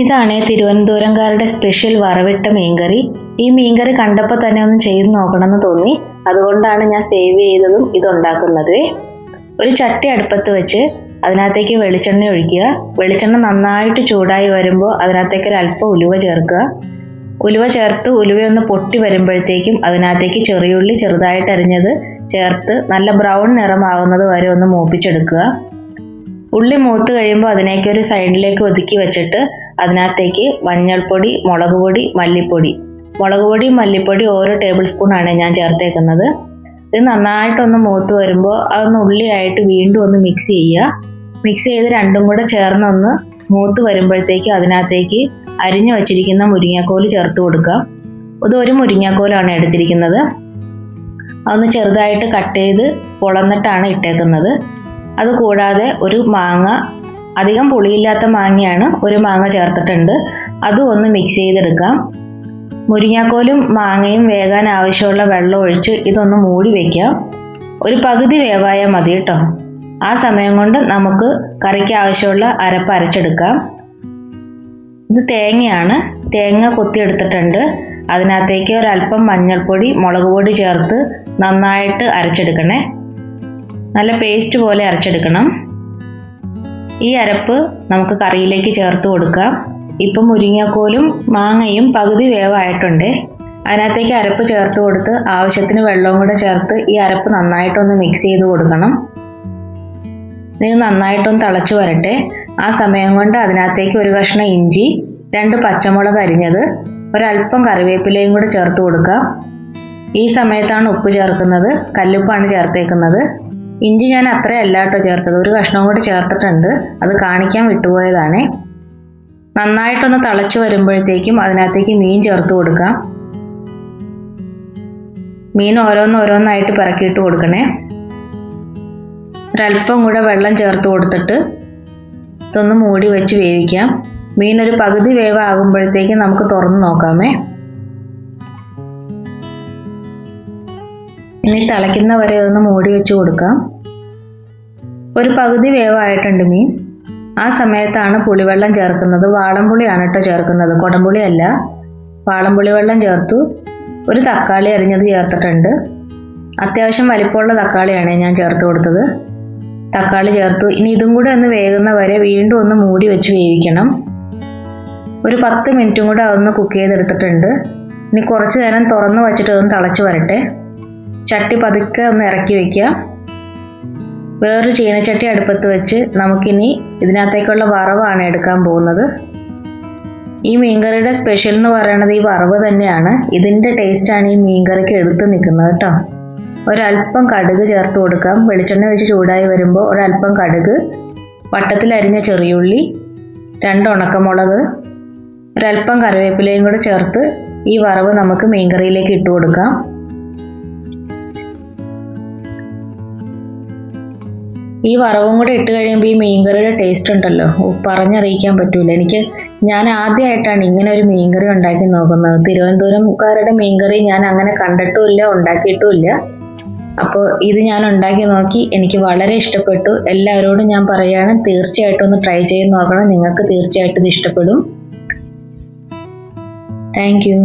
ഇതാണ് തിരുവനന്തപുരംകാരുടെ സ്പെഷ്യൽ വറവിട്ട മീൻകറി. ഈ മീൻകറി കണ്ടപ്പോൾ തന്നെ ഒന്ന് ചെയ്ത് നോക്കണമെന്ന് തോന്നി. അതുകൊണ്ടാണ് ഞാൻ സേവ് ചെയ്തതും ഇതുണ്ടാക്കുന്നത്. ഒരു ചട്ടി അടുപ്പത്ത് വെച്ച് അതിനകത്തേക്ക് വെളിച്ചെണ്ണ ഒഴിക്കുക. വെളിച്ചെണ്ണ നന്നായിട്ട് ചൂടായി വരുമ്പോൾ അതിനകത്തേക്ക് ഒരു അല്പം ഉലുവ ചേർക്കുക. ഉലുവ ചേർത്ത് ഉലുവയൊന്ന് പൊട്ടി വരുമ്പോഴത്തേക്കും അതിനകത്തേക്ക് ചെറിയുള്ളി ചെറുതായിട്ട് അരിഞ്ഞത് ചേർത്ത് നല്ല ബ്രൗൺ നിറമാകുന്നത് വരെ ഒന്ന് മൂപ്പിച്ചെടുക്കുക. ഉള്ളി മൂത്ത് കഴിയുമ്പോൾ അതിനേക്ക് ഒരു സൈഡിലേക്ക് ഒതുക്കി വെച്ചിട്ട് അതിനകത്തേക്ക് മഞ്ഞൾപ്പൊടി, മുളക് പൊടി, മല്ലിപ്പൊടി. മുളക് പൊടി മല്ലിപ്പൊടി ഓരോ ടേബിൾ സ്പൂണാണ് ഞാൻ ചേർത്തേക്കുന്നത്. ഇത് നന്നായിട്ടൊന്ന് മൂത്ത് വരുമ്പോൾ അതൊന്ന് ഉള്ളിയായിട്ട് വീണ്ടും ഒന്ന് മിക്സ് ചെയ്യുക. മിക്സ് ചെയ്ത് രണ്ടും കൂടെ ചേർന്നൊന്ന് മൂത്ത് വരുമ്പോഴത്തേക്ക് അതിനകത്തേക്ക് അരിഞ്ഞു വച്ചിരിക്കുന്ന മുരിങ്ങാക്കോല് ചേർത്ത് കൊടുക്കുക. ഇത് ഒരു മുരിങ്ങാക്കോലാണ് എടുത്തിരിക്കുന്നത്. അതൊന്ന് ചെറുതായിട്ട് കട്ട് ചെയ്ത് പൊളന്നിട്ടാണ് ഇട്ടേക്കുന്നത്. അതുകൂടാതെ ഒരു മാങ്ങ, അധികം പുളിയില്ലാത്ത മാങ്ങയാണ്, ഒരു മാങ്ങ ചേർത്തിട്ടുണ്ട്. അതും ഒന്ന് മിക്സ് ചെയ്തെടുക്കാം. മുരിങ്ങാക്കോലും മാങ്ങയും വേകാൻ ആവശ്യമുള്ള വെള്ളം ഒഴിച്ച് ഇതൊന്ന് മൂടി വയ്ക്കാം. ഒരു പകുതി വേവായാൽ മതി കേട്ടോ. ആ സമയം കൊണ്ട് നമുക്ക് കറിക്ക് ആവശ്യമുള്ള അരപ്പ് അരച്ചെടുക്കാം. ഇത് തേങ്ങയാണ്. തേങ്ങ കൊത്തിയെടുത്തിട്ടുണ്ട്. അതിനകത്തേക്ക് ഒരല്പം മഞ്ഞൾപ്പൊടി, മുളക് പൊടി ചേർത്ത് നന്നായിട്ട് അരച്ചെടുക്കണേ. നല്ല പേസ്റ്റ് പോലെ അരച്ചെടുക്കണം. ഈ അരപ്പ് നമുക്ക് കറിയിലേക്ക് ചേർത്ത് കൊടുക്കാം. ഇപ്പം മുരിങ്ങാക്കോലും മാങ്ങയും പകുതി വേവായിട്ടുണ്ട്. അതിനകത്തേക്ക് അരപ്പ് ചേർത്ത് കൊടുത്ത് ആവശ്യത്തിന് വെള്ളവും കൂടെ ചേർത്ത് ഈ അരപ്പ് നന്നായിട്ടൊന്ന് മിക്സ് ചെയ്ത് കൊടുക്കണം. ഇത് നന്നായിട്ടൊന്ന് തിളച്ച് വരട്ടെ. ആ സമയം കൊണ്ട് അതിനകത്തേക്ക് ഒരു കഷ്ണം ഇഞ്ചി, 2 പച്ചമുളക് അരിഞ്ഞത്, ഒരല്പം കറിവേപ്പിലയും കൂടെ ചേർത്ത് കൊടുക്കാം. ഈ സമയത്താണ് ഉപ്പ് ചേർക്കുന്നത്. കല്ലുപ്പാണ് ചേർത്തേക്കുന്നത്. ഇഞ്ചി ഞാൻ അത്രയല്ല കേട്ടോ ചേർത്തത്, ഒരു കഷ്ണവും കൂടെ ചേർത്തിട്ടുണ്ട്. അത് കാണിക്കാൻ വിട്ടുപോയതാണ്. നന്നായിട്ടൊന്ന് തിളച്ച് വരുമ്പോഴത്തേക്കും അതിനകത്തേക്ക് മീൻ ചേർത്ത് കൊടുക്കാം. മീൻ ഓരോന്നോരോന്നായിട്ട് പിറക്കിയിട്ട് കൊടുക്കണേ. ഒരല്പം കൂടെ വെള്ളം ചേർത്ത് കൊടുത്തിട്ട് ഇതൊന്ന് മൂടി വെച്ച് വേവിക്കാം. മീൻ ഒരു പകുതി വേവാകുമ്പോഴത്തേക്കും നമുക്ക് തുറന്ന് നോക്കാമേ. ഇനി തിളയ്ക്കുന്ന വരെ ഇതൊന്ന് മൂടി വെച്ച് കൊടുക്കാം. ഒരു പകുതി വേവായിട്ടുണ്ട് മീൻ. ആ സമയത്താണ് പുളിവെള്ളം ചേർക്കുന്നത്. വാളംപുളിയാണ് കേട്ടോ ചേർക്കുന്നത്, കുടംപുളി അല്ല. വാളംപുളി വെള്ളം ചേർത്തു. ഒരു തക്കാളി അരിഞ്ഞത് ചേർത്തിട്ടുണ്ട്. അത്യാവശ്യം വലിപ്പമുള്ള തക്കാളിയാണ് ഞാൻ ചേർത്ത് കൊടുത്തത്. തക്കാളി ചേർത്തു. ഇനി ഇതും കൂടെ ഒന്ന് വേകുന്ന വരെ വീണ്ടും ഒന്ന് മൂടി വെച്ച് വേവിക്കണം. ഒരു 10 മിനിറ്റും കൂടെ അതൊന്ന് കുക്ക് ചെയ്തെടുത്തിട്ടുണ്ട്. ഇനി കുറച്ച് നേരം തുറന്ന് വെച്ചിട്ട് അതൊന്ന് തിളച്ച് വരട്ടെ. ചട്ടി പതുക്കെ ഒന്ന് ഇറക്കി വയ്ക്കുക. വേറൊരു ചീനച്ചട്ടി അടുപ്പത്ത് വെച്ച് നമുക്കിനി ഇതിനകത്തേക്കുള്ള വറവാണ് എടുക്കാൻ പോകുന്നത്. ഈ മീൻകറിയുടെ സ്പെഷ്യൽ എന്ന് പറയുന്നത് ഈ വറവ് തന്നെയാണ്. ഇതിൻ്റെ ടേസ്റ്റാണ് ഈ മീൻകറിക്ക് എടുത്ത് നിൽക്കുന്നത് കേട്ടോ. ഒരല്പം കടുക് ചേർത്ത് കൊടുക്കാം. വെളിച്ചെണ്ണ വെച്ച് ചൂടായി വരുമ്പോൾ ഒരല്പം കടുക്, വട്ടത്തിൽ അരിഞ്ഞ ചെറിയുള്ളി, 2 ഉണക്കമുളക്, ഒരല്പം കറിവേപ്പിലയും കൂടെ ചേർത്ത് ഈ വറവ് നമുക്ക് മീൻകറിയിലേക്ക് ഇട്ട് കൊടുക്കാം. ഈ വറവും കൂടെ ഇട്ട് കഴിയുമ്പോൾ ഈ മീൻകറിയുടെ ടേസ്റ്റ് ഉണ്ടല്ലോ, പറഞ്ഞറിയിക്കാൻ പറ്റൂല. ഞാൻ ആദ്യമായിട്ടാണ് ഇങ്ങനെ ഒരു മീൻകറി ഉണ്ടാക്കി നോക്കുന്നത്. തിരുവനന്തപുരംകാരുടെ മീൻകറി ഞാൻ അങ്ങനെ കണ്ടിട്ടുമില്ല, ഉണ്ടാക്കിയിട്ടുമില്ല. അപ്പോൾ ഇത് ഞാൻ ഉണ്ടാക്കി നോക്കി, എനിക്ക് വളരെ ഇഷ്ടപ്പെട്ടു. എല്ലാവരോടും ഞാൻ പറയുകയാണ്, തീർച്ചയായിട്ടും ഒന്ന് ട്രൈ ചെയ്ത് നോക്കണം. നിങ്ങൾക്ക് തീർച്ചയായിട്ടും ഇത് ഇഷ്ടപ്പെടും. Thank you.